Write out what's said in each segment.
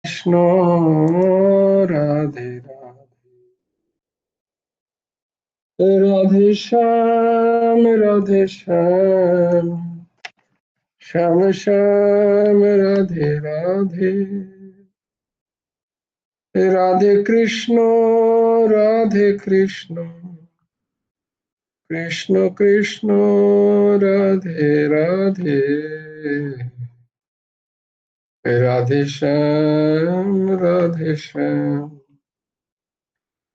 कृष्ण राधे राधे राधे श्याम श्याम श्याम राधे राधे राधे कृष्ण कृष्ण कृष्ण राधे राधे राधे श्याम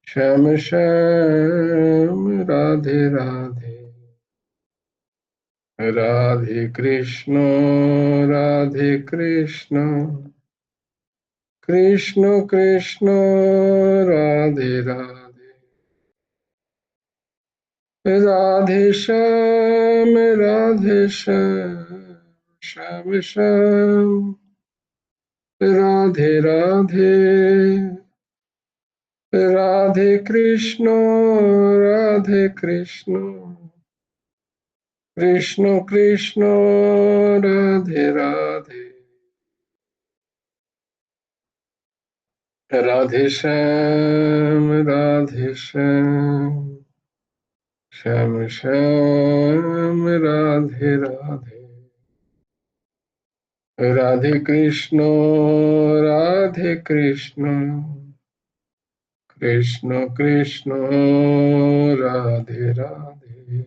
श्याम श्याम राधे राधे राधे कृष्ण कृष्ण कृष्ण राधे राधे राधे श्याम श्याम राधे राधे राधे कृष्ण कृष्ण कृष्ण राधे राधे राधे श्याम श्याम राधे राधे राधे कृष्ण कृष्ण कृष्ण राधे राधे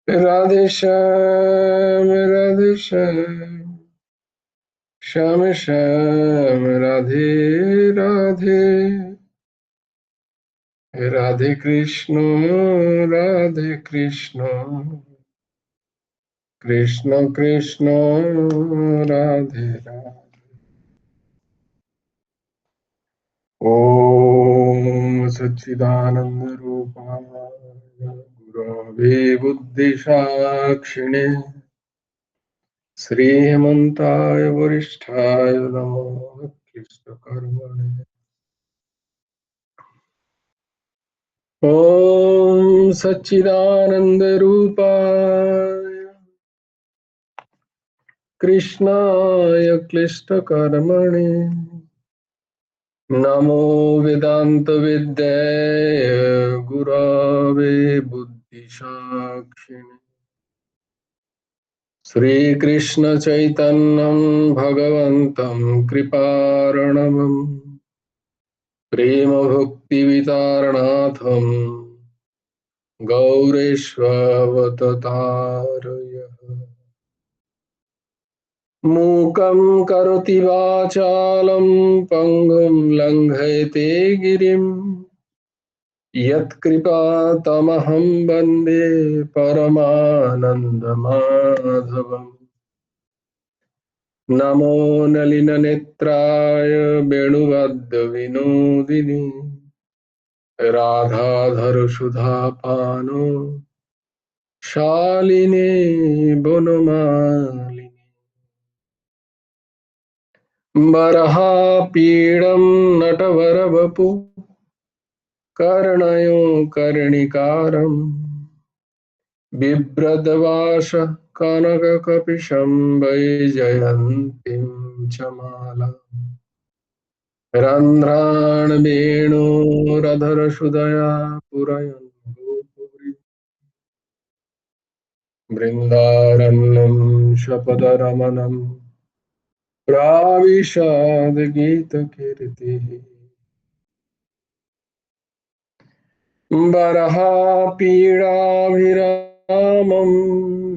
राधे श्याम श्याम राधे राधे राधे कृष्ण कृष्ण कृष्ण राधे राधे ओम सच्चिदानंद रूपाय गुरवे बुद्धिसाक्षिणे श्रीमन्ताय वरिष्ठाय नमो कृष्णकर्मणे ओम सच्चिदानंद रूपाय कृष्णाय क्लिष्टकर्मणे नमो वेदांत विद्याय गुरवे बुद्धिसाक्षिणे श्रीकृष्ण चैतन्यं भगवन्तं कृपार्णवम् प्रेम भक्ति वितारणाथं गौरेष्ववततारयः मूकं करोति वाचालं पङ्गुं लङ्घयते गिरिं यत्कृपातमहं वन्दे परमानन्दमाधवम् नमो नलिननेत्राय वेणुवाद्यविनोदिनि राधाधरसुधापानो शालिने वनमालिनि बर्हापीडं नटवरवपु कर्णयो कर्णिकारं बिभ्रद्वास कनककपिशं वैजयन्तीं च माला रन्ध्रान् वेणोरधरसुधया पुरयन् गोपुरी बृन्दारण्यं शपदरमणं प्राविशद् गीतकीर्तिः बर्हापीडाभिरामं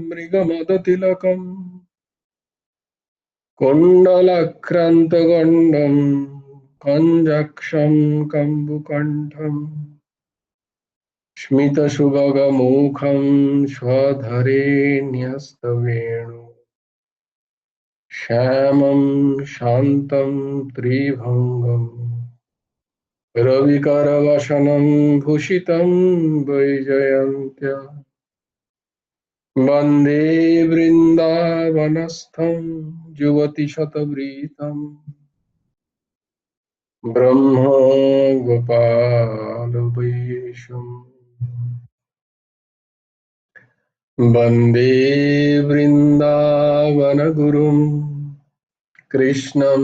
मृगमदतिलकं कुण्डलक्रान्तगण्डं कञ्जक्षं कम्बुकण्ठं स्मितसुभगमुखं स्वधरे न्यस्तवेणु श्यामं शान्तं त्रिभङ्गम् रविकरवसनं भूषितं वैजयन्त्या वन्दे वृन्दावनस्थं युवतिशतवृतं ब्रह्मगोपालवेशम् वन्दे वृन्दावनगुरुं কৃষ্ণং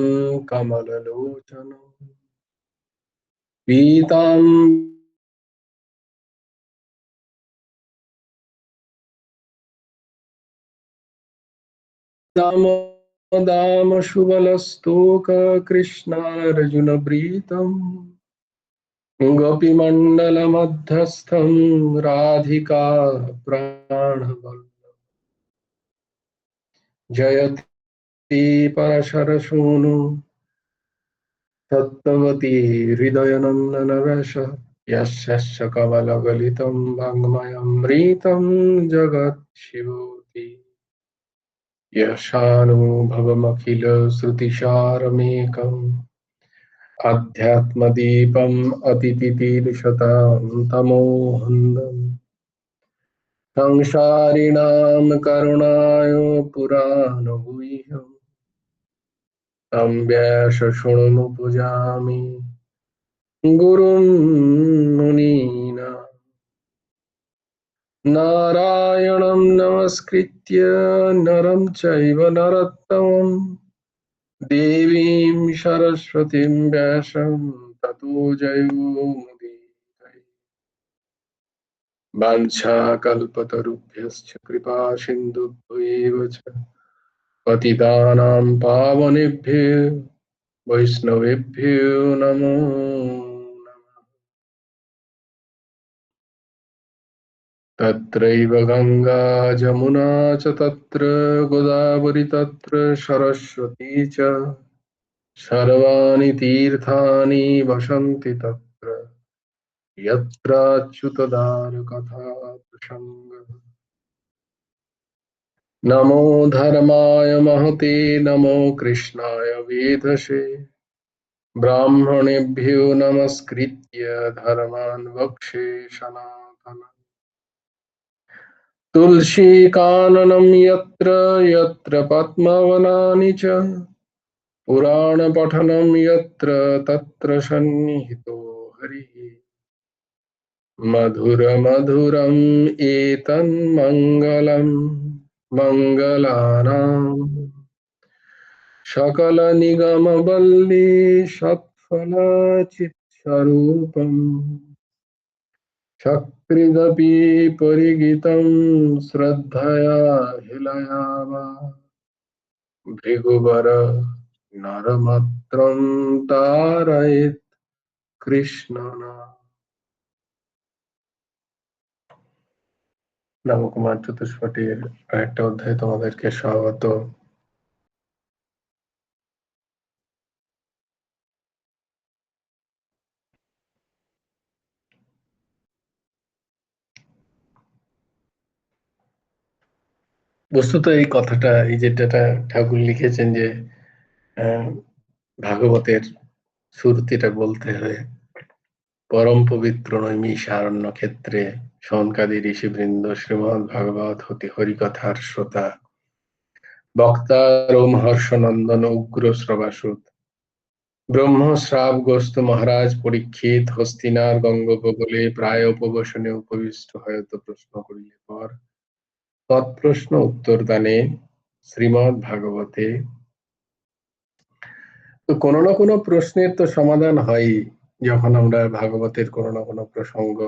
কমললোচনং পীতাম্বরধবল দাম সুবলস্তোক কৃষ্ণার্জুনপ্রীতম গোপীমণ্ডলমধ্যস্থং রাধিকা প্রাণবল্লভ জয়তি পরশরসূনু সত্যবতী হৃদয়নন্দন বেশ यस्य कमलगलितं वाङ्मयमृतं जगत्शिवोति यशानुभवमखिल श्रुतिसारमेकम् अध्यात्मदीपम् अतितितीर्षतां तमोहन्दम् संसारिणां करुणाय पुराणगुह्यम् तं व्यासशृणुमुपजामि गुरुं मुनीनाम् नारायणं नमस्कृत्य नरं चैव नरोत्तमं देवीं सरस्वतीं व्यासं ततो जयमुदीरये वाञ्छाकल्पतरुभ्यश्च कृपासिन्धुभ्यैव च पतितानां पावनेभ्यो वैष्णवेभ्यो नमो नमः। तत्रैव गंगा जमुना च तत्र गोदावरी तत्र सरस्वती च सर्वाणि तीर्थानि वसन्ति तत्र यत्राच्युतदारकथा प्रसङ्गः। नमो धर्माय महते नमो कृष्णाय वेधसे ब्राह्मणेभ्यो नमस्कृत्य धर्मान् वक्षे सनातनम् तुलसी काननं यत्र यत्र पद्मवनानि च पुराण पठनं यत्र तत्र सन्निहितो हरिः मधुर मधुरम् एतन्मङ्गलं मङ्गलानाम् सकल निगम वल्ली सत्फलचित्स्वरूपम् शक्तिदपि परिगीतं श्रद्धया हिलयामा भृगुवर नरमात्रं तारयेत् কৃষ্ণনা। নবকুমার চতুষ্পটির আরেকটা অধ্যায় তোমাদেরকে স্বাগত। বস্তুত এই কথাটা, এই যেটা ঠাকুর লিখেছেন যে ভাগবতের শ্রুতিটা বলতে হয় পরম পবিত্র নৈমিষারণ্য ক্ষেত্রে শনকাদি ঋষিবৃন্দ শ্রীমদ্ ভাগবত হতে হরিকথার শ্রোতা বক্তা রোমহর্ষনন্দন উগ্র শ্রবাসুত ব্রহ্মশ্রাবগ্রস্ত মহারাজ পরীক্ষিত হস্তিনার গঙ্গোপকূলে প্রায় উপবেশনে উপবিষ্ট হয়ত প্রশ্ন করিলে পর তৎপ্রশ্ন উত্তরদানে শ্রীমদ্ ভাগবতে তো কোনো না কোনো প্রশ্নের তো সমাধান হয়ই যখন আমরা ভাগবতের কোনো না কোনো প্রসঙ্গ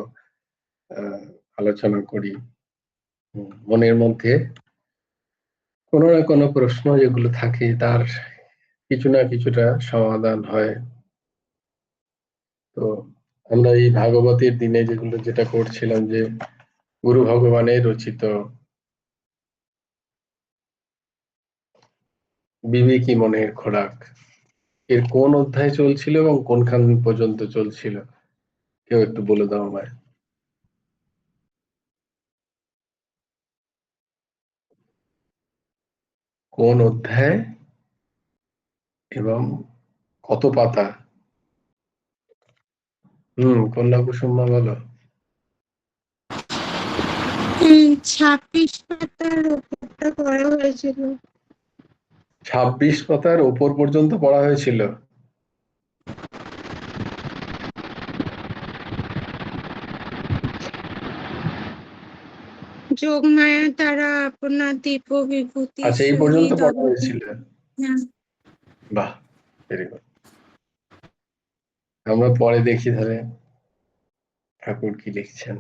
আলোচনা করি। মনের মধ্যে কোনো না কোনো প্রশ্ন যেগুলো থাকে তার কিছু না কিছুটা সমাধান হয়। তো আমরা এই ভাগবতের দিনে যেটা করছিলাম যে গুরু ভগবানের রচিত বিবেকী মনের খোরাক এর কোন অধ্যায় চলছিল এবং কোনখান পর্যন্ত চলছিল, কেউ একটু বলে দাও আমায়। কোন অধ্যায় এবং কত পাতা? কন্যা কুসুমা বলো। 26 পাতার ওপরটা পড়া হয়েছিল। 26 পাতার ওপর পর্যন্ত পড়া হয়েছিল। যোগমায়া তারা আপনার দীপ বিভূতি আচ্ছা, এই পর্যন্ত পড়া হয়েছিল। বাহ, ভেরি গুড। আমরা পরে দেখি তাহলে ঠাকুর কি লিখছেন,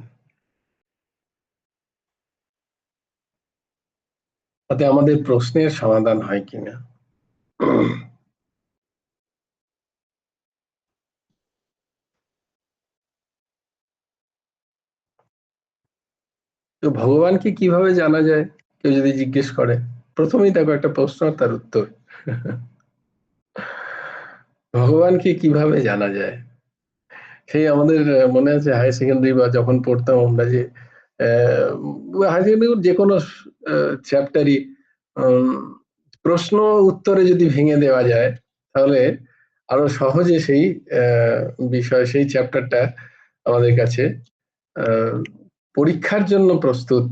তাতে আমাদের প্রশ্নের সমাধান হয় কিনা। তো ভগবানকে কিভাবে জানা যায়, কেউ যদি জিজ্ঞেস করে, প্রথমেই দেখো একটা প্রশ্ন আর তার উত্তর। ভগবানকে কিভাবে জানা যায়? সেই আমাদের মনে আছে হায়ার সেকেন্ডারি বা যখন পড়তাম আমরা, যে হায়ার সেকেন্ডারি যে কোনো চ্যাপ্টারই প্রশ্ন উত্তরে যদি ভেঙে দেওয়া যায়, তাহলে আরো সহজে সেই বিষয়, সেই চ্যাপ্টারটা আমাদের কাছে আহ, পরীক্ষার জন্য প্রস্তুত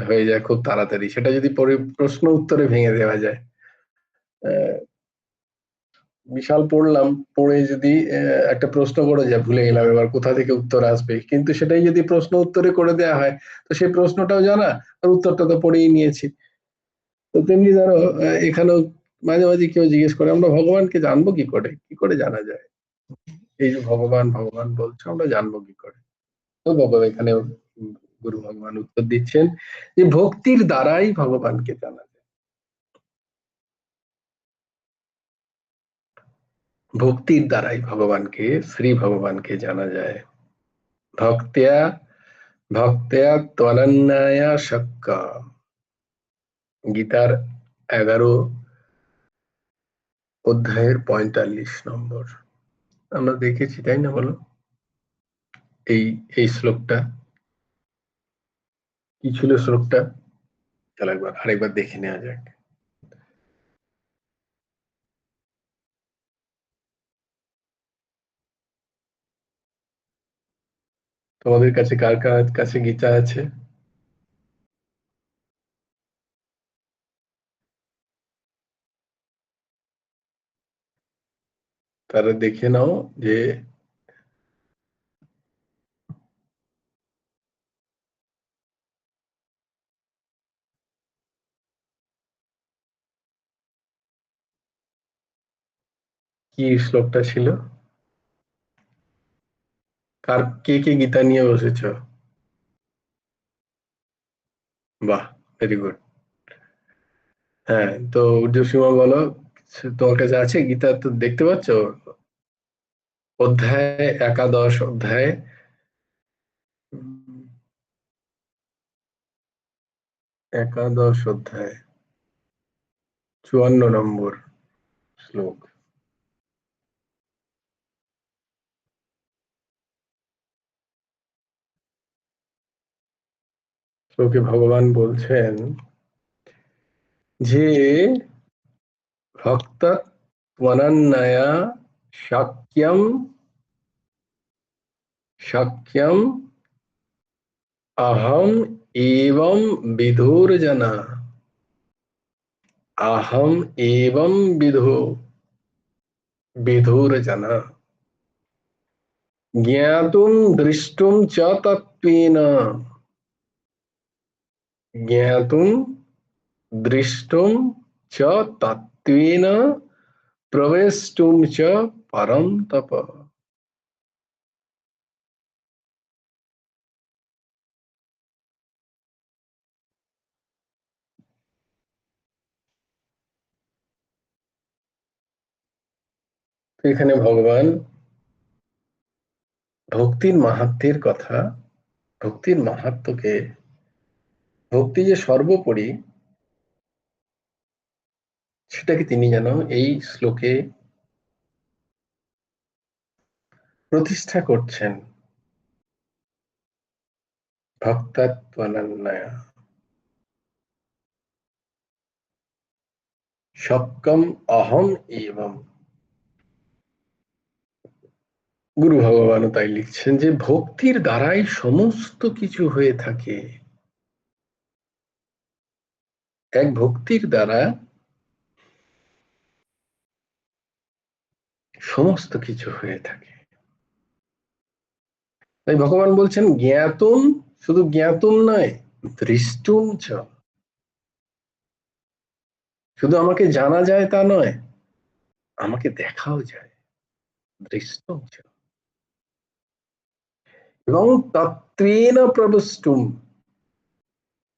হয়ে যায় খুব তাড়াতাড়ি, সেটা যদি প্রশ্ন উত্তরে ভেঙে দেওয়া যায়। আহ, বিশাল পড়লাম, পড়ে যদি একটা প্রশ্ন করে যায়, ভুলে গেলাম এবার কোথা থেকে উত্তর আসবে, কিন্তু সেটাই যদি প্রশ্ন উত্তরে করে দেওয়া হয়, তো সেই প্রশ্নটাও জানা আর উত্তরটা তো পড়েই নিয়েছি। তো তেমনি ধরো এখানেও মাঝে মাঝে কেউ জিজ্ঞেস করে, আমরা ভগবানকে জানবো কি করে, কি করে জানা যায়? এই যে ভগবান ভগবান বলছো, আমরা জানবো কি করে? তো ভগবান এখানে গুরু ভগবান উত্তর দিচ্ছেন যে ভক্তির দ্বারাই ভগবানকে জানা যায়। ভক্তির দ্বারাই ভগবানকে, শ্রী ভগবানকে জানা যায়। ভক্তিয়া ভক্তিয়া ত্বনন্যায়া শক্কা, গীতার 11 অধ্যায়ের 45 নম্বর। আমরা দেখেছি তাই না, বলো? এই এই শ্লোকটা কি ছিল? শ্লোকটা চলো আরেকবার দেখে নেওয়া যাক। তোমাদের কাছে কার কার কাছে গীতা আছে? তারা দেখে নাও যে কি শ্লোকটা ছিল। কে কে গীতা নিয়ে বসেছো? বাহ, ভেরি গুড। হ্যাঁ, তো উর্জসীমা বলো, তোমার কাছে আছে গীতা? তো দেখতে পাচ্ছ অধ্যায় একাদশ, অধ্যায় উম, একাদশ অধ্যায় 54 নম্বর শ্লোক। শ্লোকে ভগবান বলছেন যে ভক্ত ত্বনন্যয়া শাক্যম শাক্যম अहम एवं विधुर्जना, अहम एवं विधुर्जना ज्ञातुं दृष्टुं च तत्त्वेन, ज्ञातुं दृष्टुं च तत्त्वेन प्रवेष्टुं च परम तप। তো এখানে ভগবান ভক্তির মাহাত্ম্যের কথা, ভক্তির মাহাত্ম্যকে, ভক্তি যে সর্বোপরি, সেটাকে তিনি যেন এই শ্লোকে প্রতিষ্ঠা করছেন। ভক্তাত্মনন্যয়া সক্কম অহম এবং, গুরু ভগবানও তাই লিখছেন যে ভক্তির দ্বারাই সমস্ত কিছু হয়ে থাকে। এক ভক্তির দ্বারা সমস্ত কিছু হয়ে থাকে। তাই ভগবান বলছেন জ্ঞাতুম, শুধু জ্ঞাতুম নয়, দৃষ্টুম চ, শুধু আমাকে জানা যায় তা নয়, আমাকে দেখাও যায়, দৃষ্টং চ। এবং তত্ত্বেন প্রবিষ্টুম,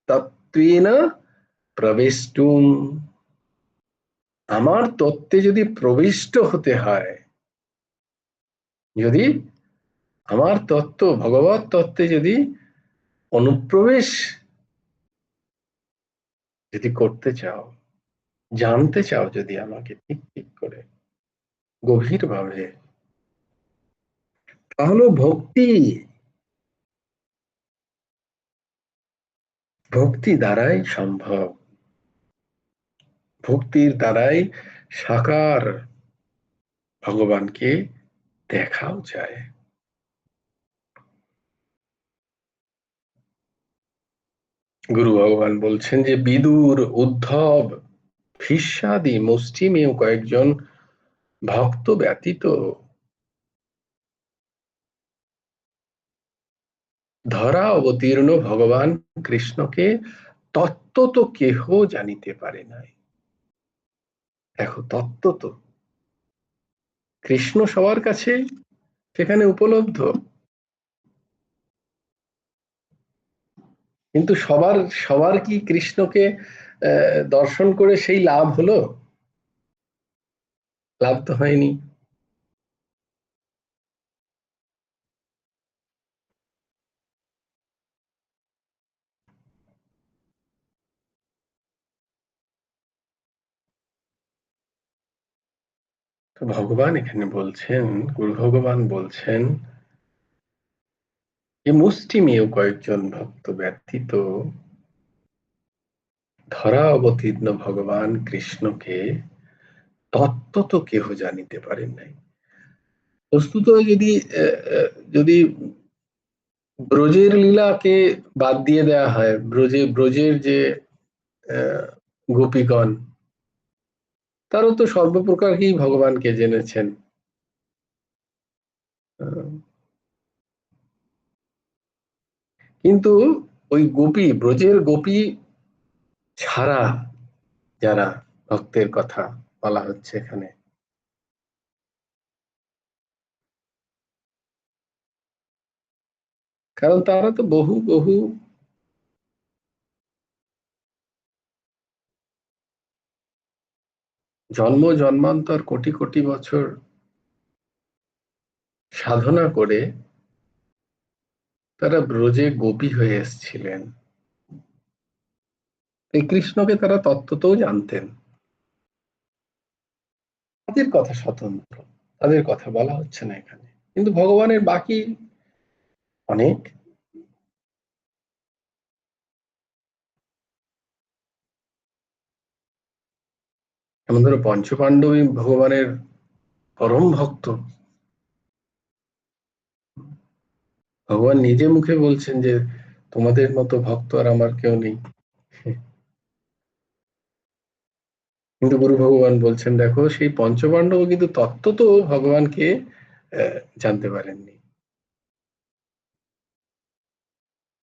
তত্ত্বেন প্রবিষ্টুম, আমার তত্ত্বে যদি প্রবিষ্ট হতে হয়, যদি আমার তত্ত্ব ভগবত তত্ত্বে যদি অনুপ্রবেশ যদি করতে চাও, জানতে চাও যদি আমাকে ঠিক ঠিক করে গভীর ভাবে, তাহলে ভক্তি, ভক্তি দ্বারাই সম্ভব। ভক্তির দ্বারাই সাকার ভগবানকে দেখাও যায়। গুরু ভগবান বলছেন যে বিদুর, উদ্ধব, ভীষ্মাদি মুষ্টিমেয় কয়েকজন ভক্ত ব্যতীত ধরা অবতীর্ণ ভগবান কৃষ্ণকে তত্ত্ব তো কেহ জানিতে পারে নাই। দেখো, তত্ত্ব তো কৃষ্ণ সবার কাছে সেখানে উপলব্ধ, কিন্তু সবার সবার কি কৃষ্ণকে দর্শন করে সেই লাভ হলো? লাভ তো হয়নি। তো ভগবান এখানে বলছেন, গুরু ভগবান বলছেন যে মুষ্টিমেয় কয়েকজন ভক্ত ব্যতীত ধরা অবতীর্ণ ভগবান কৃষ্ণকে তত্ত্ব তো কেহ জানিতে পারেন নাই। বস্তুত যদি যদি ব্রজের লীলাকে বাদ দিয়ে দেওয়া হয়, ব্রজের যে গোপীগণ, তারও তো সর্বপ্রকারই ভগবানকে জেনেছেন। কিন্তু ওই গোপী, ব্রজের গোপী ছাড়া যারা ভক্তের কথা বলা হচ্ছে এখানে, কারণ তারা তো বহু বহু জন্ম জন্মান্তর কোটি কোটি বছর সাধনা করে তারা ব্রজে গোপী হয়ে এসেছিলেন। এই কৃষ্ণকে তারা তত্ত্বতও জানতেন। তাদের কথা স্বতন্ত্র, তাদের কথা বলা হচ্ছে না এখানে। কিন্তু ভগবানের বাকি অনেক, যেমন ধরো পঞ্চপাণ্ডবই ভগবানের পরম ভক্ত। ভগবান নিজে মুখে বলছেন যে তোমাদের মতো ভক্ত আর আমার কেউ নেই। কিন্তু গুরু ভগবান বলছেন দেখো, সেই পঞ্চপাণ্ডব কিন্তু তত্ত্ব তো ভগবানকে জানতে পারেননি।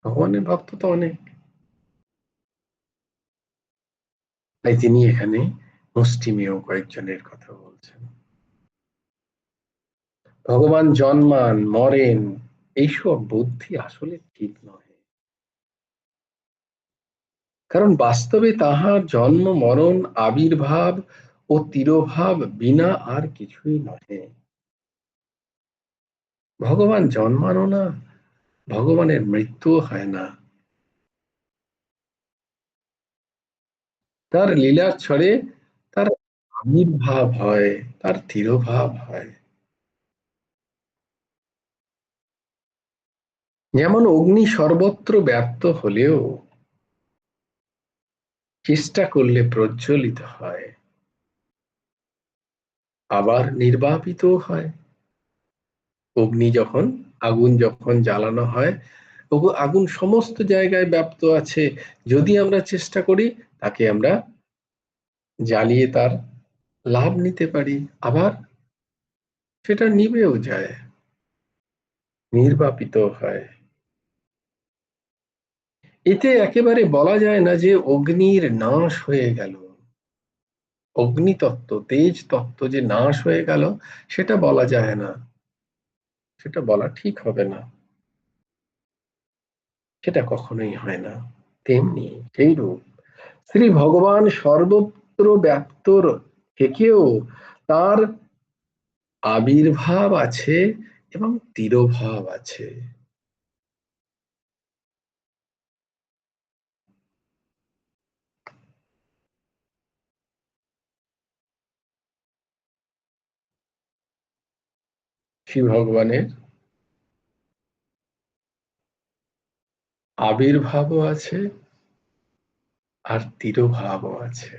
ভগবানের ভক্ত তো অনেক, তাই তিনি এখানে মুষ্টিমেয় কয়েকজনের কথা বলছেন। ভগবান জন্মান, মরেন, এইসব বুদ্ধি আসলে ঠিক নয়। কারণ বাস্তবে তাহার জন্ম মরণ আবির্ভাব ও তিরোভাব বিনা আর কিছুই নহে। ভগবান জন্মানো না, ভগবানের মৃত্যুও হয় না। তার লীলার ছড়ে তার আবির্ভাব হয়, তার তিরোভাব হয়। যেমন অগ্নি সর্বত্র ব্যাপ্ত হলেও চেষ্টা করলে প্রজ্বলিত হয়, আবার নির্বাপিত হয়। অগ্নি যখন, আগুন যখন জ্বালানো হয়, আগুন সমস্ত জায়গায় ব্যাপ্ত আছে। যদি আমরা চেষ্টা করি তাকে আমরা জ্বালিয়ে তার লাভ নিতে পারি, আবার সেটা নিভেও যায়, নির্বাপিত হয়। এতে একেবারে বলা যায় না যে অগ্নির নাশ হয়ে গেল। অগ্নিতত্ত্ব, তেজ তত্ত্ব যে নাশ হয়ে গেল, সেটা বলা যায় না, সেটা বলা ঠিক হবে না, সেটা কখনোই হয় না। তেমনি সেইরূপ শ্রী ভগবান সর্বত্র ব্যাপ্ত থেকেও তার আবির্ভাব আছে এবং তিরোভাব আছে। শ্রী ভগবানের আবির্ভাবও আছে আর তিরোভাবও আছে।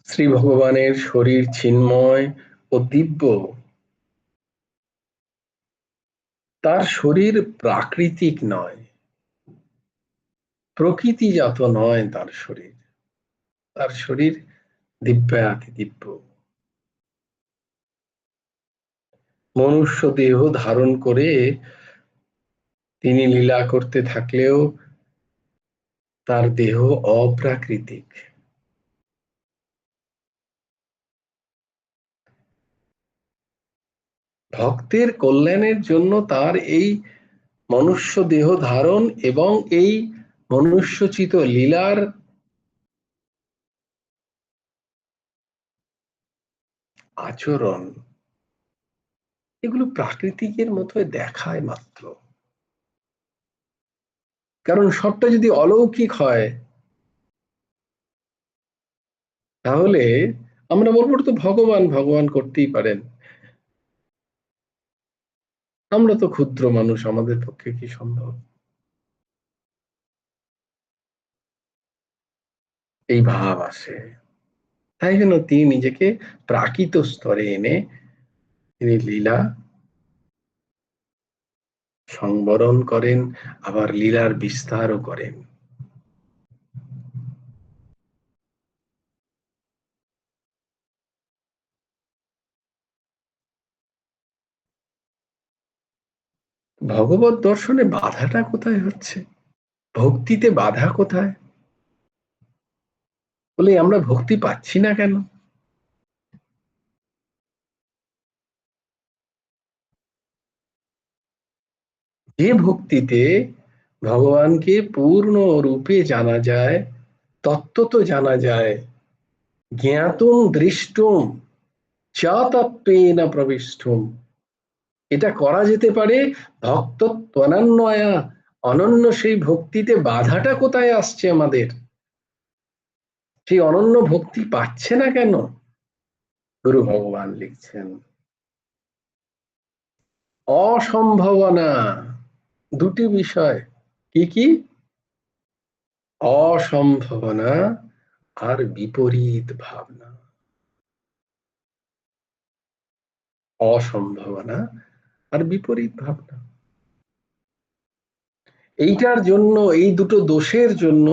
শ্রী ভগবানের শরীর চিন্ময় ও দিব্য, তার শরীর প্রাকৃতিক নয়, প্রকৃতিজাত নয়, তার শরীর, তার শরীর দিব্যাতি দিব্য। মনুষ্য দেহ ধারণ করে তিনি লীলা করতে থাকলেও তার দেহ অপ্রাকৃতিক। ভক্তের কল্যাণের জন্য তার এই মনুষ্য দেহ ধারণ এবং এই মনুষ্যচিত লীলার আচরণ, এগুলো প্রাকৃতিকের মতো দেখায় মাত্র। কারণ সবটা যদি অলৌকিক হয়, তাহলে আমরা বলবো তো ভগবান ভগবান করতেই পারেন। আমরা তো ক্ষুদ্র মানুষ, আমাদের পক্ষে কি সম্ভব? এই ভাব আসে। তাই জন্য তিনি নিজেকে প্রাকৃত স্তরে এনে তিনি লীলা সংবরণ করেন, আবার লীলার বিস্তারও করেন। ভগবত দর্শনে বাধাটা কোথায় হচ্ছে? ভক্তিতে বাধা কোথায়? বলে আমরা ভক্তি পাচ্ছি না কেন? যে ভক্তিতে ভগবানকে পূর্ণ রূপে জানা যায়, তত্ত্বত জানা যায়, জ্ঞাতুম দৃষ্টুম চ তত্ত্বেন প্রবিষ্টুম, এটা করা যেতে পারে ভক্ত ত্বনান্বয়া, অনন্য সেই ভক্তিতে বাধাটা কোথায় আসছে আমাদের? সেই অনন্য ভক্তি পাচ্ছে না কেন? গুরু ভগবান লিখছেন অসম্ভাবনা, দুটি বিষয়। কি কি? অসম্ভাবনা আর বিপরীত ভাবনা। অসম্ভাবনা আর বিপরীত ভাবনা, এইটার জন্য, এই দুটো দোষের জন্য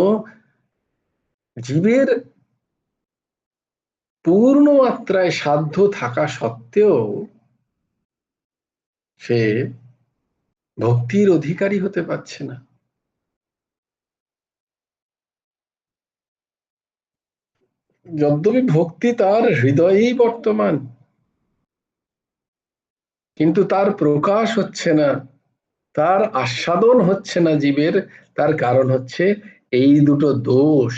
জীবের পূর্ণ মাত্রায় সাধ্য থাকা সত্ত্বেও সে ভক্তির অধিকারী হতে পারছে না। যদ্যপি ভক্তি তার হৃদয়েই বর্তমান, কিন্তু তার প্রকাশ হচ্ছে না, তার আস্বাদন হচ্ছে না জীবের। তার কারণ হচ্ছে এই দুটো দোষ,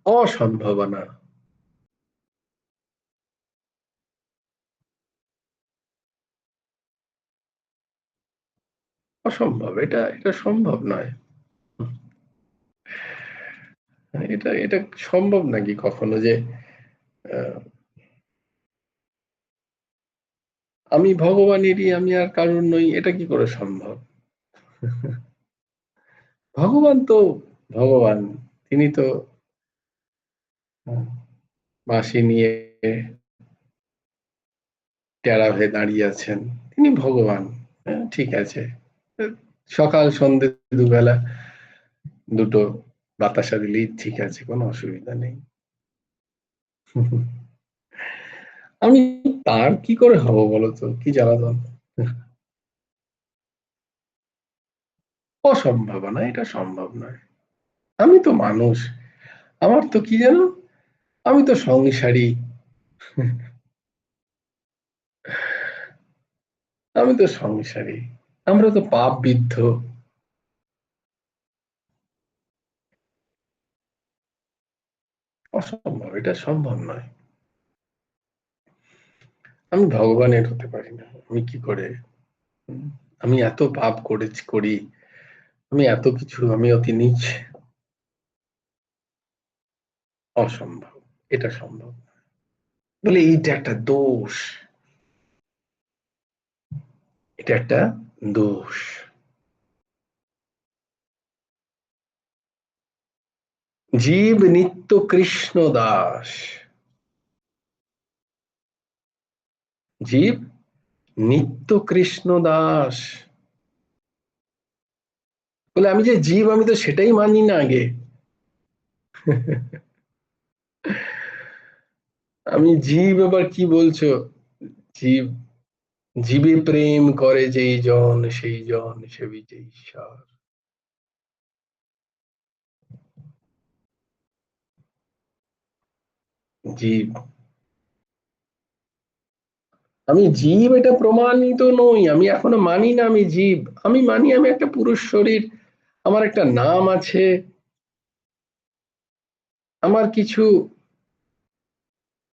অসম্ভাবনা। অসম্ভব, এটা এটা সম্ভব নয়। এটা এটা সম্ভব নাকি কখনো যে আহ, আমি ভগবানেরই, আমি আর কারণ নই, এটা কি করে সম্ভব? ভগবান তো ভগবান, তিনি তো বাঁশি নিয়ে টেরা হয়ে দাঁড়িয়ে আছেন, তিনি ভগবান। ঠিক আছে, সকাল সন্ধে দুবেলা দুটো বাতাসা দিলেই ঠিক আছে, কোনো অসুবিধা নেই। আমি তার কি করে হব বলতো, কি জ্বালাতন। অসম্ভাবনা, এটা সম্ভব নয়। আমি তো মানুষ, আমার তো কি জানো, আমি তো সংসারী, আমি তো সংসারী, আমরা তো পাপ বিদ্ধ। অসম্ভব, এটা সম্ভব নয়। আমি ভগবানের হতে পারি না, আমি কি করে। হুম, আমি এত পাপ করি, আমি এত কিছু, আমি অতি নীচ। অসম্ভব, এটা সম্ভব না। বলে এইটা একটা দোষ, এটা একটা দোষ। জীব নিত্য কৃষ্ণ দাস, জীব নিত্য কৃষ্ণ দাস। বলে আমি যে জীব, আমি তো সেটাই মানি না আগে। আমি জীব, আবার কি বলছো। জীব, জীবে প্রেম করে যেই জন, সেই জন সেবিছে ঈশ্বর। জীব, আমি জীব এটা প্রমাণিত নই, আমি এখনো মানি না আমি জীব। আমি মানি আমি একটা পুরুষ শরীর, আমার একটা নাম আছে, আমার কিছু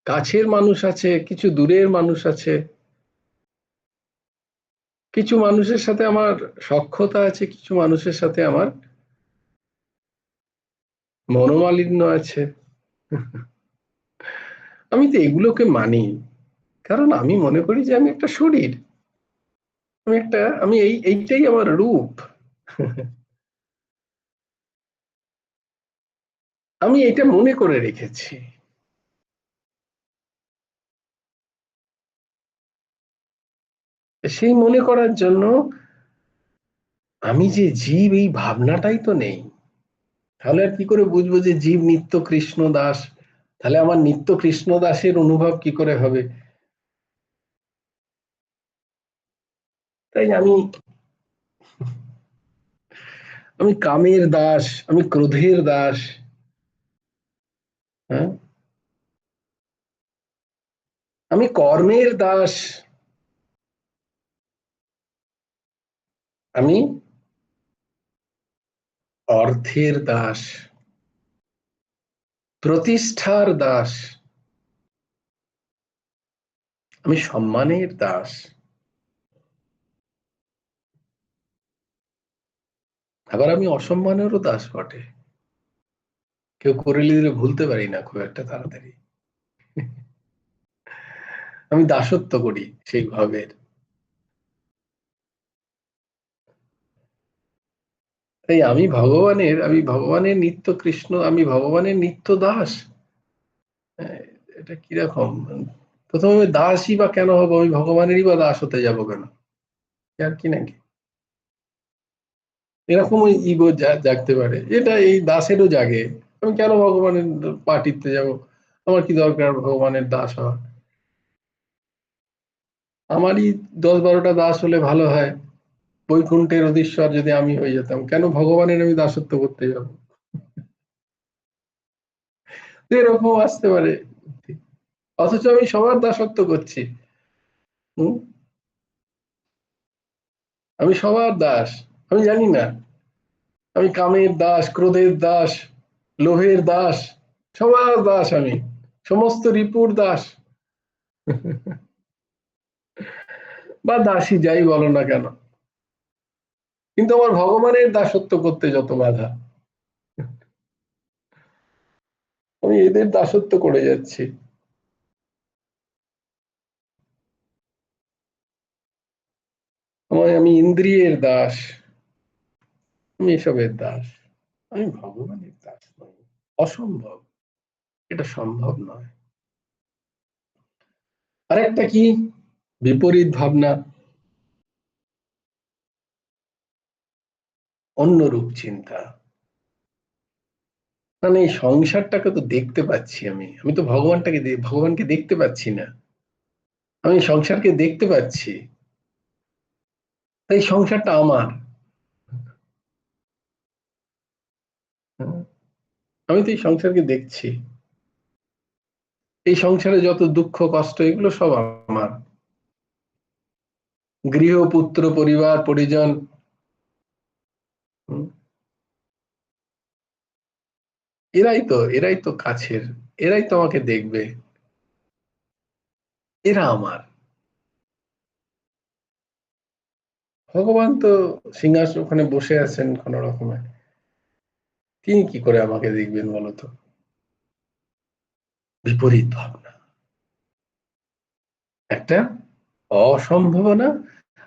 কাছের মানুষ আছে, কিছু দূরের মানুষ আছে, কিছু মানুষের সাথে আমার সখ্যতা আছে, কিছু মানুষের সাথে আমার মনোমালিন্য আছে। আমি তো এগুলোকে মানি, কারণ আমি মনে করি যে আমি একটা শরীর, আমি এইটাই আমার রূপ। আমি এটা মনে করে রেখেছি। সেই মনে করার জন্য আমি যে জীব, এই ভাবনাটাই তো নেই। তাহলে আর কি করে বুঝবো যে জীব নিত্য কৃষ্ণ দাস? তাহলে আমার নিত্য কৃষ্ণ দাসের অনুভব কি করে হবে? তাই আমি আমি কামের দাস, আমি ক্রোধের দাস। হ্যাঁ, আমি কর্মের দাস, আমি অর্থের দাস, প্রতিষ্ঠার দাস, আমি সম্মানের দাস, আবার আমি অসম্মানেরও দাস বটে। কেউ করে দিলে ভুলতে পারি না খুব একটা তাড়াতাড়ি। আমি দাসত্ব করি সেই ভাবের। তাই আমি ভগবানের নিত্য কৃষ্ণ, আমি ভগবানের নিত্য দাস। হ্যাঁ, এটা কিরকম। প্রথমে আমি দাসই বা কেন হবো, আমি ভগবানেরই বা দাস হতে যাবো কেন? আর কি নাকি, এরকম ইগো জাগতে পারে, এটা এই দাসেরও জাগে। আমি কেন ভগবানের পা টিপতে যাবো, আমার কি দরকার ভগবানের দাস হওয়া। আমারই 10-12টা দাস হলে ভালো হয়। বৈকুণ্ঠের অধীশ্বর যদি আমি হয়ে যেতাম, কেন ভগবানের আমি দাসত্ব করতে যাবো। এরকম আসতে পারে, অথচ আমি সবার দাসত্ব করছি। হম, আমি সবার দাস, আমি জানি না। আমি কামের দাস, ক্রোধের দাস, লোভের দাস, সবার দাস আমি, সমস্ত রিপুর দাস। বা দাসী, যাই বলো না কেন, কিন্তু আমার ভগবানের দাসত্ব করতে যত বাধা, আমি এদের দাসত্ব করে যাচ্ছি। আমি ইন্দ্রিয়ের দাস, আমি এসবের দাস, আমি ভগবানের দাস নই। অসম্ভব, এটা সম্ভব নয়। আরেকটা কি বিপরীত ভাবনা, অন্যরূপ চিন্তা। মানে এই সংসারটাকে তো দেখতে পাচ্ছি আমি তো ভগবানকে দেখতে পাচ্ছি না, আমি সংসারকে দেখতে পাচ্ছি, এই সংসারটা আমার। হ্যাঁ, আমি তো এই সংসারকে দেখছি, এই সংসারে যত দুঃখ কষ্ট এগুলো সব আমার, গৃহ পুত্র পরিবার পরিজন, হুম, এরাই তো কাছের, এরাই তো আমাকে দেখবে, এরা আমার। ভগবান তো সিংহাসন ওখানে বসে আছেন কোন রকমে, তিনি কি করে আমাকে দেখবেন বলতো? বিপরীত ভাবনা, একটা অসম্ভাবনা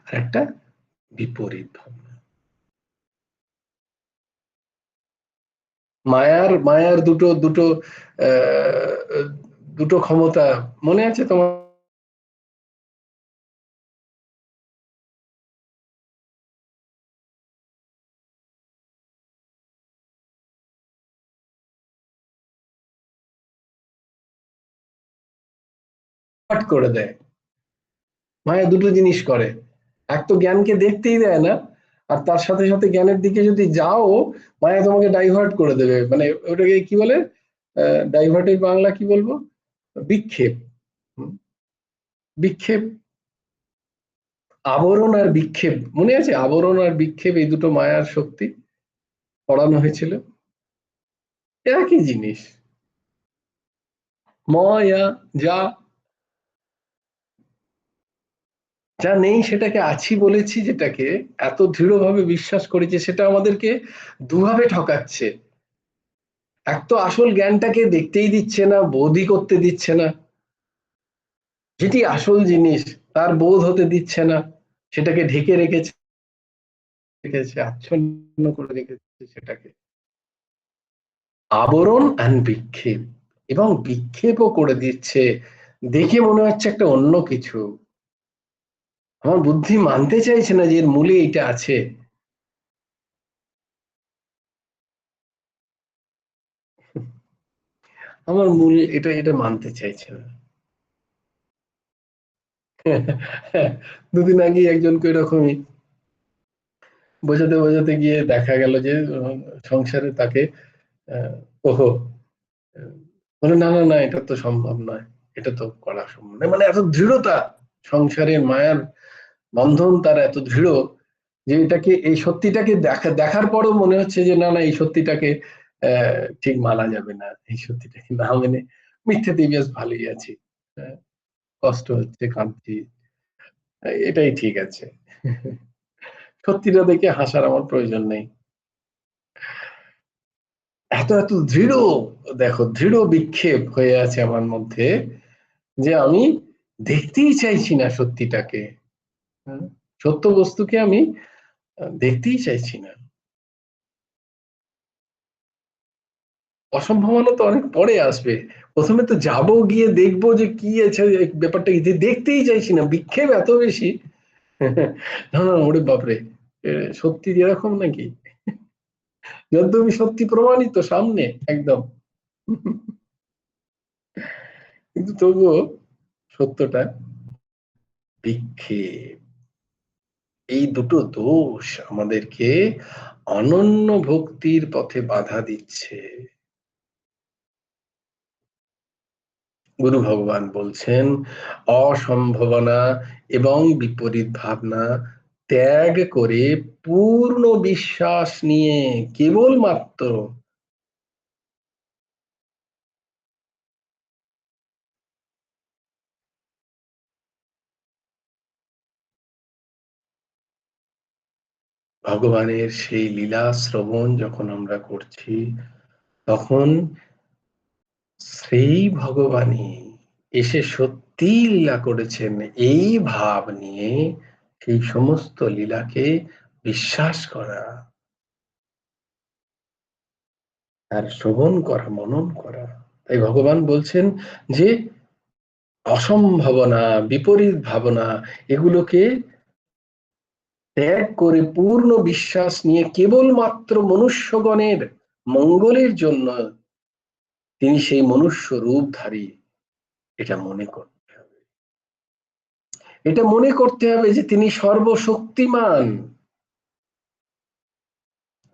আর একটা বিপরীত ভাবনা। মায়ার দুটো দুটো দুটো ক্ষমতা মনে আছে তোমার? করে দেয়, মায়া দুটো জিনিস করে, এক তো জ্ঞানকে দেখতেই দেয় না, আর তার সাথে সাথে জ্ঞানের দিকে যদি যাও, মায়া তোমাকে ডাইভার্ট করে দেবে, মানে ওটাকে কি বলে, ডাইভার্টের বাংলা কি বলবো, বিক্ষেপ। হুম, বিক্ষেপ, আবরণ আর বিক্ষেপ, মনে আছে আবরণ আর বিক্ষেপ, এই দুটো মায়ার শক্তি পড়ানো হয়েছিল, একই জিনিস। মায়া, যা যা নেই সেটাকে আছি বলেছি, যেটাকে এত দৃঢ়ভাবে বিশ্বাস করেছি, সেটা আমাদেরকে দুভাবে ঠকাচ্ছে। এক তো আসল জ্ঞানটাকে দেখতেই দিচ্ছে না, বোধই করতে দিচ্ছে না, যেটি আসল জিনিস তার বোধ হতে দিচ্ছে না, সেটাকে ঢেকে রেখেছে আচ্ছন্ন করে রেখেছে সেটাকে, আবরণ আর বিক্ষেপ, এবং বিক্ষেপও করে দিচ্ছে, দেখে মনে হচ্ছে একটা অন্য কিছু, আমার বুদ্ধি মানতে চাইছে না যে এর মূলে এটা আছে। আমার মূল এটা এটা মানতে চাইছে না। দুদিন আগে একজনকে এরকমই বোঝাতে বোঝাতে গিয়ে দেখা গেল যে সংসারে তাকে ওহো, বলে না না না, এটা তো সম্ভব নয়, এটা তো করা সম্ভব নয়, মানে এত দৃঢ়তা, সংসারের মায়ার বন্ধন তার এত দৃঢ়, যে এটাকে এই সত্যিটাকে দেখার পরও মনে হচ্ছে যে না না, এই সত্যিটাকে ঠিক মানা যাবে না, এই সত্যিটাকে না মেনে মিথ্যেতেই বেশ ভালোই আছি, আহ, কষ্ট হচ্ছে, কাঁদছি, এটাই ঠিক আছে। সত্যিটা দেখে হাসার আমার প্রয়োজন নেই, এত এত দৃঢ়, দেখো দৃঢ় বিক্ষেপ হয়ে আছে আমার মধ্যে, যে আমি দেখতেই চাইছি না সত্যিটাকে, হ্যাঁ? সত্য বস্তুকে আমি দেখতেই চাইছি না। অসম্ভাবনা তো অনেক পরে আসবে, প্রথমে তো যাবো, গিয়ে দেখবো যে কি আছে, ব্যাপারটা কি, যে দেখতেই চাইছি না, বিক্ষেপ এত বেশি। না না, ওরে বাপরে, সত্যি এরকম নাকি, যদ্যপি সত্যি প্রমাণিত সামনে একদম, কিন্তু তবুও সত্যটা বিক্ষেপ, এই দুটো দোষ আমাদেরকে অনন্য ভক্তির পথে বাধা দিচ্ছে। গুরু ভগবান বলছেন, অসম্ভাবনা এবং বিপরীত ভাবনা ত্যাগ করে পূর্ণ বিশ্বাস নিয়ে কেবলমাত্র ভগবানের সেই লীলা শ্রবণ যখন আমরা করছি, তখন সেই ভগবানই এসে সত্যি লীলা করেছেন, এই ভাব নিয়ে সেই সমস্ত লীলাকে বিশ্বাস করা, আর শ্রবণ করা, মনন করা। তাই ভগবান বলছেন যে অসম্ভাবনা, বিপরীত ভাবনা, এগুলোকে ত্যাগ করে পূর্ণ বিশ্বাস নিয়ে কেবলমাত্র মনুষ্যগণের মঙ্গলের জন্য তিনি সেই মনুষ্য রূপধারী, এটা মনে করতে হবে। এটা মনে করতে হবে যে তিনি সর্বশক্তিমান,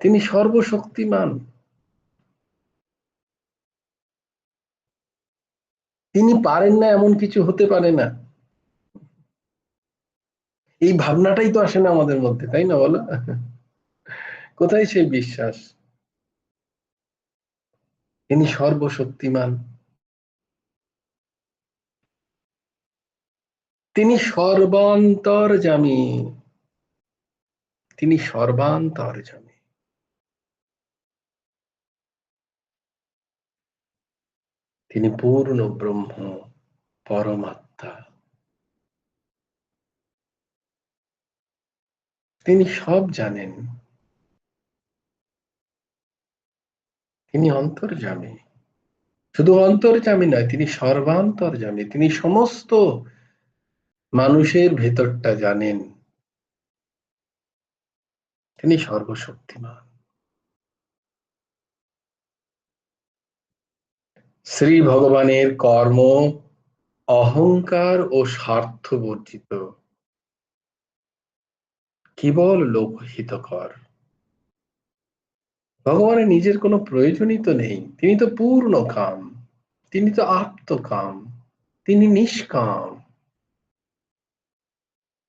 তিনি সর্বশক্তিমান। তিনি পারেন না এমন কিছু হতে পারে না। এই ভাবনাটাই তো আসে না আমাদের মধ্যে, তাই না বলো? কোথায় সেই বিশ্বাস? তিনি সর্বশক্তিমান, তিনি সর্বান্তর্যামী, তিনি সর্বান্তর্যামী। তিনি পূর্ণ ব্রহ্ম, পরমাত্মা। তিনি সব জানেন, তিনি অন্তর্যামী। শুধু অন্তর্যামী নয়, তিনি সর্বান্তর্যামী, তিনি সমস্ত মানুষের ভেতরটা জানেন, তিনি সর্বশক্তিমান। শ্রী ভগবানের কর্ম অহংকার ও স্বার্থ বর্জিত, কেবল লোকহিতকর। ভগবানের নিজের কোনো প্রয়োজনই তো নেই, তিনি তো পূর্ণ কাম, তিনি তো আত্মকাম, তিনি নিষ্কাম।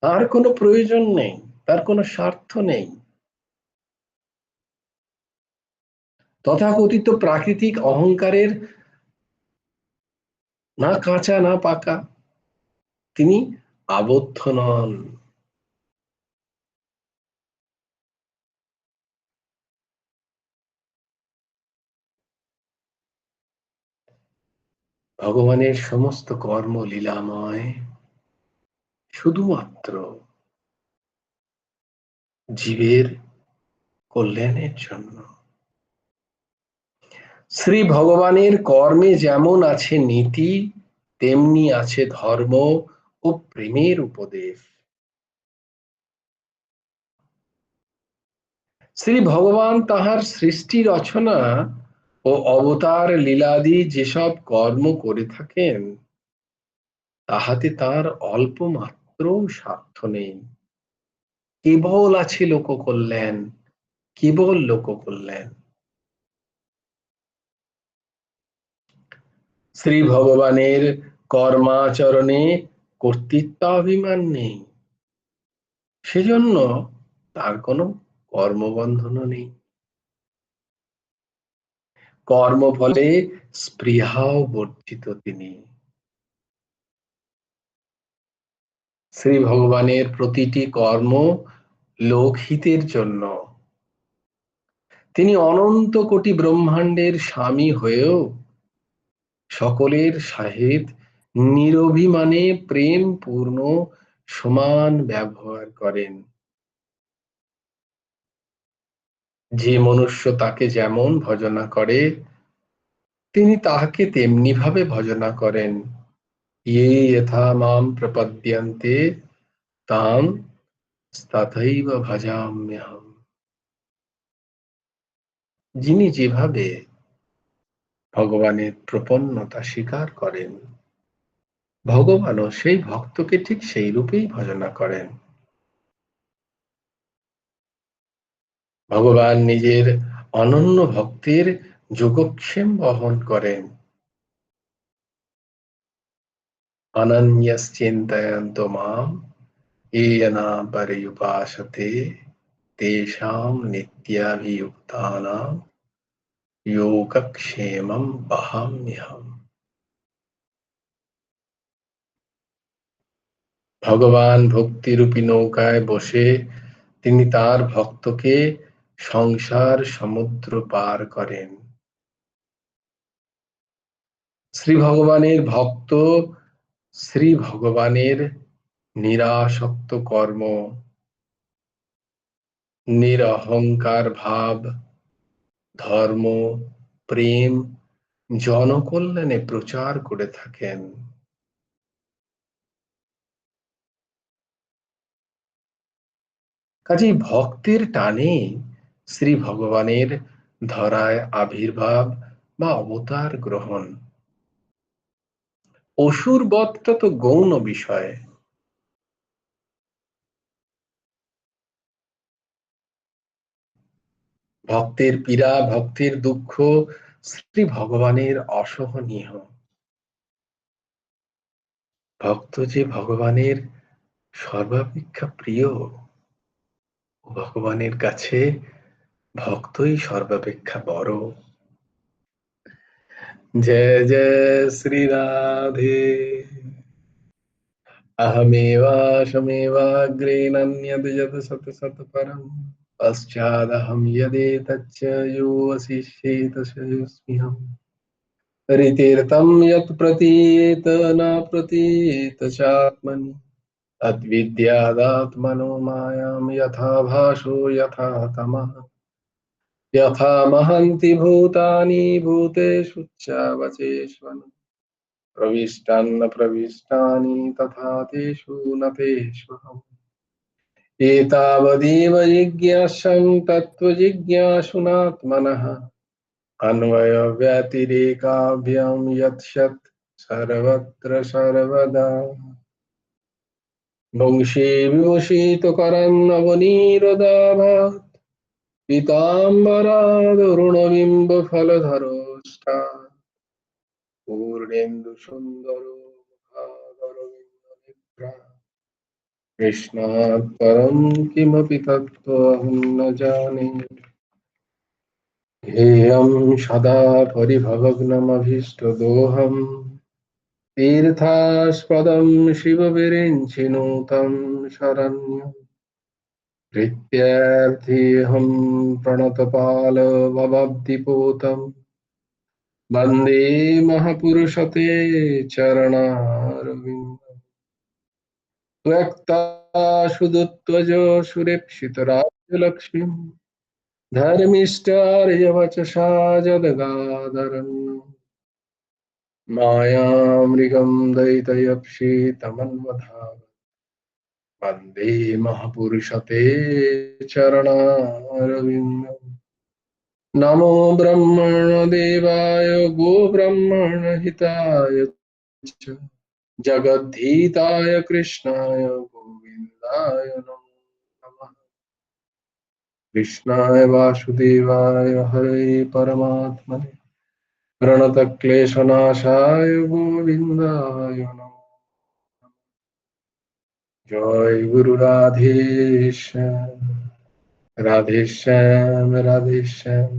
তার কোনো প্রয়োজন নেই, তার কোনো স্বার্থ নেই। তথাকথিত প্রাকৃতিক অহংকারের না কাঁচা না পাকা, তিনি আবদ্ধ নন। ভগবানের সমস্ত কর্ম লীলাময়, শুধুমাত্র জীবের কল্যাণের জন্য। শ্রী ভগবানের কর্মে যেমন আছে নীতি, তেমনি আছে ধর্ম ও প্রেমের উপদেশ। শ্রী ভগবান তাহার সৃষ্টি রচনা ও অবতার লীলাদি যেসব কর্ম করে থাকেন, তাহাতে তার অল্প মাত্র স্বার্থ নেই, কেবল আছে লোককল্যাণ, কেবল লোককল্যাণ। শ্রী ভগবানের কর্মাচরণে কর্তৃত্বাভিমান নেই, সেজন্য তার কোনো কর্মবন্ধনও নেই। কর্মফলে স্পৃহাও বর্জিত তিনি। শ্রী ভগবানের প্রতিটি কর্ম লোকহিতের জন্য। তিনি অনন্ত কোটি ব্রহ্মাণ্ডের স্বামী হয়েও সকলের সহিত নিরভিমানে প্রেম পূর্ণ সমান ব্যবহার করেন। যে মনুষ্য তাকে যেমন ভজনা করে, তিনি তাহাকে তেমনি ভাবে ভজনা করেন। ইয়ে যথা মাম প্রপদ্যন্তে তাম তথৈব ভজাম্যহম। যিনি যেভাবে ভগবানের প্রপন্নতা স্বীকার করেন, ভগবানও সেই ভক্তকে ঠিক সেই রূপেই ভজনা করেন। ভগবান নিজের অনন্য ভক্তের যোগক্ষেম বহন করেন। অনন্যশ্চিন্তয়ন্ত মাম येन पर्युपासते तेषां नित्याभियुक्तानां योगक्षेमं वहाम्यहम्। ভগবান ভক্তিরূপী নৌকায় বসে তিনি তার ভক্তকে সংসার সমুদ্র পার করেন। শ্রী ভগবানের ভক্ত শ্রী ভগবানের নিরাসক্ত কর্ম, নিরহংকার ভাব, ধর্ম, প্রেম, জনকল্যাণে প্রচার করে থাকেন। কাজেই ভক্তের টানে শ্রী ভগবানের ধরায় আবির্ভাব বা অবতার গ্রহণ। অসুর বধটা তো গৌণ বিষয়, ভক্তের পীড়া, ভক্তের দুঃখ শ্রী ভগবানের অসহনীয়। ভক্ত যে ভগবানের সর্বাপেক্ষা প্রিয়, ভগবানের কাছে ভক্তই সর্বাপেক্ষা বড়। जय जय श्री राधे। अहमेवाशमेवाग्रे नन्यद् यत् सत् सत् परम् पश्चादहं यदेतच्च यो वसिष्येत स योऽस्म्यहम्। ऋतीर्थं यत् प्रतीयेत न प्रतीयेत चात्मनि तद्विद्यादात्मनो मायां यथा भासो यथा तमः। यथा महन्ति भूतानि भूतेषु च प्रविष्टान्न प्रविष्टानि तथा तेषु न तेष्वहम्। एतावदेव जिज्ञासं तत्त्वजिज्ञासुनात्मनः अन्वयव्यतिरेकाभ्यां यत्सत् सर्वत्र सर्वदा। वंशे विभूषितकरं नवनीरोदाभात् पीताम्बरादरुणबिम्बफलधरोष्टात् पूर्णेन्दुसुन्दरो मुखादरविन्दनेत्रा। कृष्णात् परं किमपि तत्त्वमहं न जाने। ध्येयं सदा परिभवग्नमभीष्टदोहम् तीर्थास्पदं शिवविरिञ्चिनु तं शरण्यम्। प्रीत्यर्थेऽहं प्रणतपालवभब्धिपूतम् वन्दे महापुरुषते चरणारविन्दम्। त्वक्ताशुदुत्वज सुरेप्सितराज्यलक्ष्मीम् धर्मिष्ठार्यवचसा जदगादरन् मायामृगं दयितयप्सितमन्वधावत् वन्दे महापुरुषते चरणारविन्दम्। नमो ब्रह्मणदेवाय गोब्रह्मणहिताय च जगद्धिताय कृष्णाय गोविन्दाय नमो नमः। कृष्णाय वासुदेवाय हरे परमात्मने प्रणतक्लेशनाशाय गोविन्दाय नमो। जय गुरु राधेश्याम राधेश्याम राधेश्याम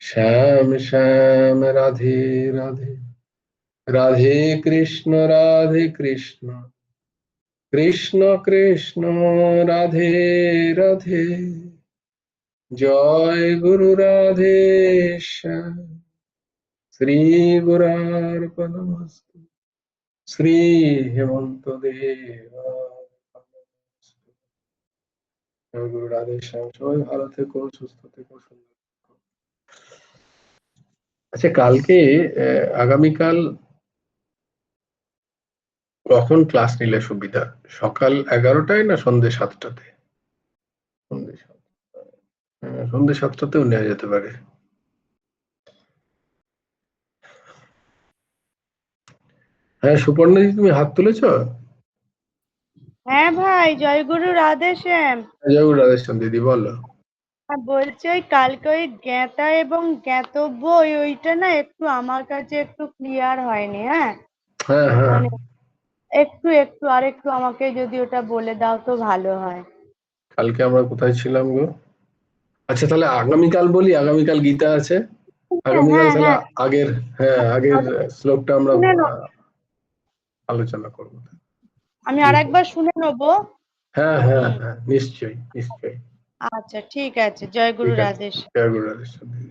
श्याम श्याम राधे राधे। राधे कृष्ण कृष्ण कृष्ण राधे राधे। जय गुरु राधेश्याम। श्री गुरुर्पदमस्तु। श्री हेमंत देवा। জয় গুরু রাধেশ্যাম। সবাই ভালো থেকো, সুস্থ থেকো, সুন্দর থেকো। আচ্ছা, কালকে আগামীকাল কখন ক্লাস নিলে সুবিধা? সকাল 11টায় না সন্ধ্যে 7টাতে? সন্ধ্যে 7টায়। হ্যাঁ, সন্ধ্যে 7টাতেও নেওয়া যেতে পারে। হ্যাঁ সুপর্ণাজি, তুমি হাত তুলেছ? হ্যাঁ ভাই, জয়গুরু রাধেশ্যাম। জয় গুরু রাধেশ্যাম দিদি, বলো। বলছি ওই কালকে ওই জ্ঞাতা এবং জ্ঞাতব্য ওইটা না একটু আমার কাছে একটু ক্লিয়ার হয়নি। হ্যাঁ, হ্যাঁ হ্যাঁ, মানে একটু একটু আর একটু আমাকে যদি ওটা বলে দাও তো ভালো হয়। কালকে আমরা কোথায় ছিলাম গো? আচ্ছা তাহলে আগামীকাল বলি, আগামীকাল গীতা আছে। আগামীকাল হ্যাঁ তাহলে হ্যাঁ, আগের শ্লোকটা আমরা শুনে নাও, আলোচনা করবো। আমি আরেকবার শুনে নেবো। হ্যাঁ হ্যাঁ হ্যাঁ, নিশ্চয়ই নিশ্চয়ই। আচ্ছা ঠিক আছে, জয় গুরু ঠিক আছে, রাধেশ্যাম। জয় গুরু রাধেশ্যাম দিদি।